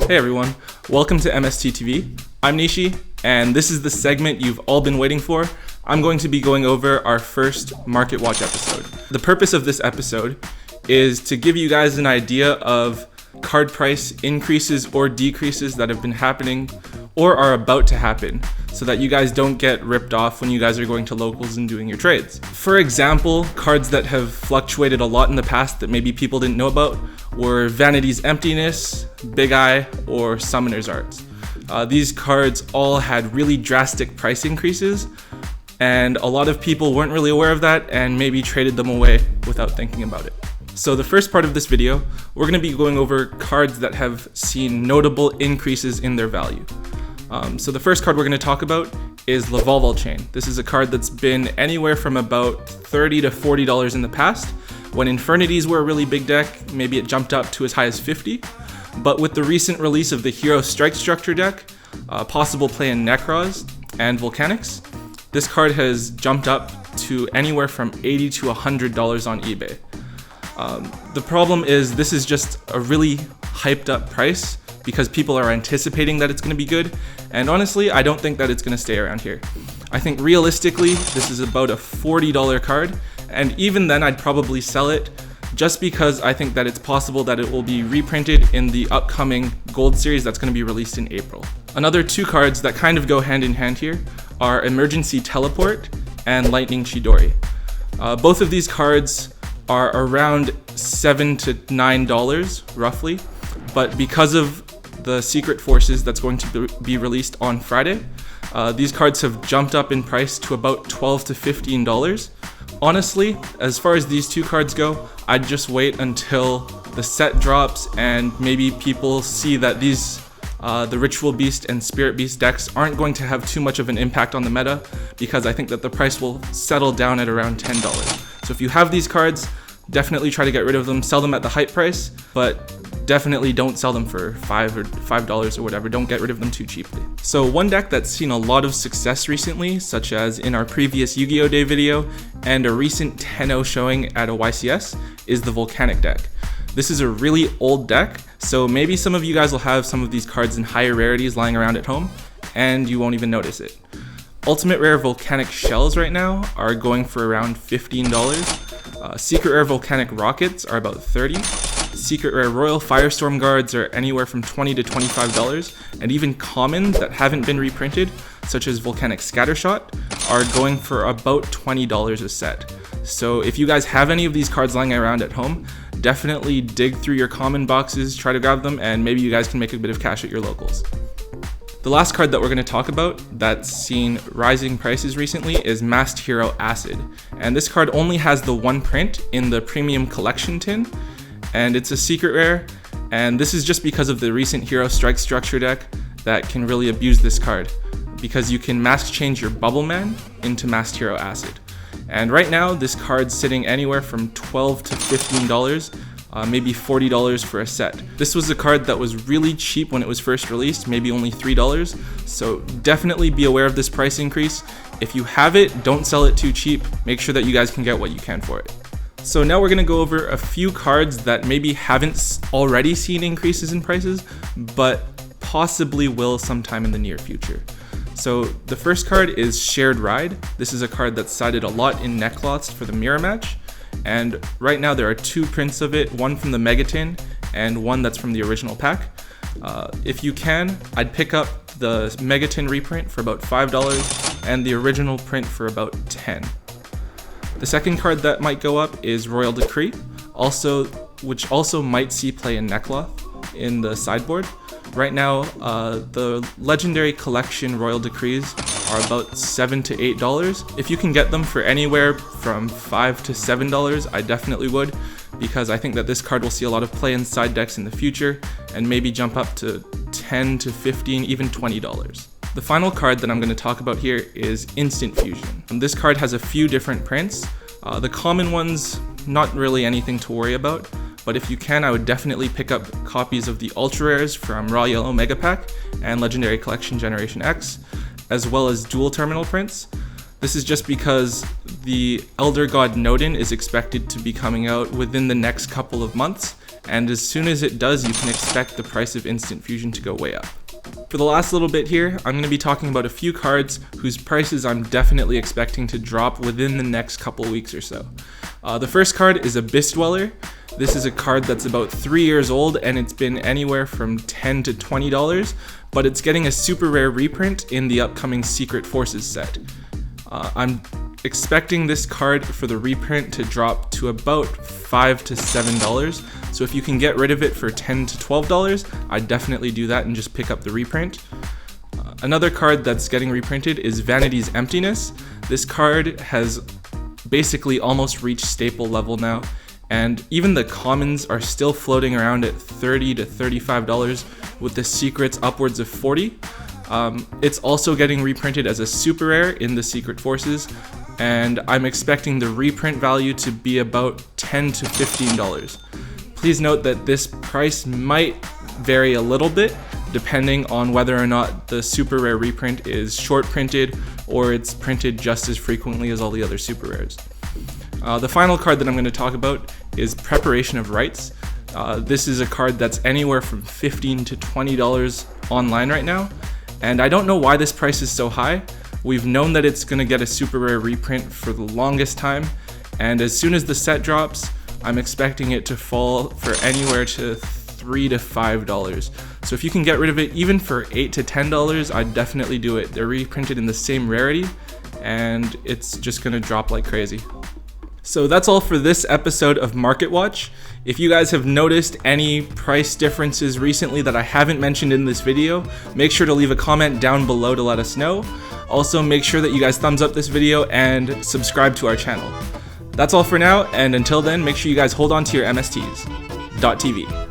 Hey everyone, welcome to MST.TV. I'm Nishi, and this is the segment you've all been waiting for. I'm going to be going over our first Market Watch episode. The purpose of this episode is to give you guys an idea of card price increases or decreases that have been happening or are about to happen, so that you guys don't get ripped off when you guys are going to locals and doing your trades. For example, cards that have fluctuated a lot in the past that maybe people didn't know about were Vanity's Emptiness, Big Eye, or Summoner's Arts. These cards all had really drastic price increases, and a lot of people weren't really aware of that and maybe traded them away without thinking about it. So the first part of this video, we're going to be going over cards that have seen notable increases in their value. So the first card we're going to talk about is Lavelle Chain. This is a card that's been anywhere from about $30 to $40 in the past. When Infernities were a really big deck, maybe it jumped up to as high as $50. But with the recent release of the Hero Strike Structure deck, possible play in Necros and Volcanics, this card has jumped up to anywhere from $80 to $100 on eBay. The problem is this is just a really hyped up price because people are anticipating that it's going to be good, and honestly, I don't think that it's going to stay around here. I think realistically, this is about a $40 card, and even then I'd probably sell it just because I think that it's possible that it will be reprinted in the upcoming Gold Series that's going to be released in April. Another two cards that kind of go hand in hand here are Emergency Teleport and Lightning Chidori. Both of these cards are around $7 to $9 roughly, but because of the Secret Forces that's going to be released on Friday, these cards have jumped up in price to about $12 to $15. Honestly, as far as these two cards go, I'd just wait until the set drops and maybe people see that these the Ritual Beast and Spirit Beast decks aren't going to have too much of an impact on the meta, because I think that the price will settle down at around $10. So if you have these cards, definitely try to get rid of them, sell them at the hype price, but definitely don't sell them for $5 or whatever. Don't get rid of them too cheaply. So one deck that's seen a lot of success recently, such as in our previous Yu-Gi-Oh! Day video and a recent 10-0 showing at a YCS, is the Volcanic deck. This is a really old deck, so maybe some of you guys will have some of these cards in higher rarities lying around at home, and you won't even notice it. Ultimate Rare Volcanic Shells right now are going for around $15. Secret Rare Volcanic Rockets are about $30. Secret Rare Royal Firestorm Guards are anywhere from $20 to $25, and even common that haven't been reprinted, such as Volcanic Scattershot, are going for about $20 a set. So if you guys have any of these cards lying around at home, definitely dig through your common boxes, try to grab them, and maybe you guys can make a bit of cash at your locals. The last card that we're going to talk about that's seen rising prices recently is Masked Hero Acid. And this card only has the one print in the premium collection tin, and it's a secret rare, and this is just because of the recent Hero Strike Structure deck that can really abuse this card, because you can mask change your Bubble Man into Masked Hero Acid. And right now this card's sitting anywhere from $12 to $15, maybe $40 for a set. This was a card that was really cheap when it was first released, maybe only $3, so definitely be aware of this price increase. If you have it, don't sell it too cheap. Make sure that you guys can get what you can for it. So now we're going to go over a few cards that maybe haven't already seen increases in prices, but possibly will sometime in the near future. So the first card is Shared Ride. This is a card that's sided a lot in Neckcloths for the mirror match, and right now there are two prints of it, one from the Megatin and one that's from the original pack. If you can, I'd pick up the Megatin reprint for about $5 and the original print for about $10. The second card that might go up is Royal Decree, which also might see play in Neckcloth in the sideboard. Right now, the Legendary Collection Royal Decrees are about $7 to $8. If you can get them for anywhere from $5 to $7, I definitely would, because I think that this card will see a lot of play in side decks in the future and maybe jump up to $10 to $15, even $20. The final card that I'm going to talk about here is Instant Fusion. This card has a few different prints. The common ones, not really anything to worry about, but if you can, I would definitely pick up copies of the Ultra Rares from Raw Yellow Mega Pack and Legendary Collection Generation X, as well as dual terminal prints. This is just because the Elder God Nodin is expected to be coming out within the next couple of months, and as soon as it does, you can expect the price of Instant Fusion to go way up. For the last little bit here, I'm going to be talking about a few cards whose prices I'm definitely expecting to drop within the next couple weeks or so. The first card is Abyss Dweller. This is a card that's about 3 years old and it's been anywhere from $10 to $20, but it's getting a super rare reprint in the upcoming Secret Forces set. I'm expecting this card for the reprint to drop to about $5 to $7. So if you can get rid of it for $10 to $12, I'd definitely do that and just pick up the reprint. Another card that's getting reprinted is Vanity's Emptiness. This card has basically almost reached staple level now, and even the commons are still floating around at $30 to $35 with the secrets upwards of $40. It's also getting reprinted as a super rare in the Secret Forces, and I'm expecting the reprint value to be about $10 to $15. Please note that this price might vary a little bit depending on whether or not the super rare reprint is short printed or it's printed just as frequently as all the other super rares. The final card that I'm going to talk about is Preparation of Rites. This is a card that's anywhere from $15 to $20 online right now, and I don't know why this price is so high. We've known that it's going to get a super rare reprint for the longest time, and as soon as the set drops, I'm expecting it to fall for anywhere to $3 to $5. So if you can get rid of it even for $8 to $10, I'd definitely do it. They're reprinted in the same rarity, and it's just going to drop like crazy. So that's all for this episode of Market Watch. If you guys have noticed any price differences recently that I haven't mentioned in this video, make sure to leave a comment down below to let us know. Also, make sure that you guys thumbs up this video and subscribe to our channel. That's all for now, and until then, make sure you guys hold on to your MSTs.TV.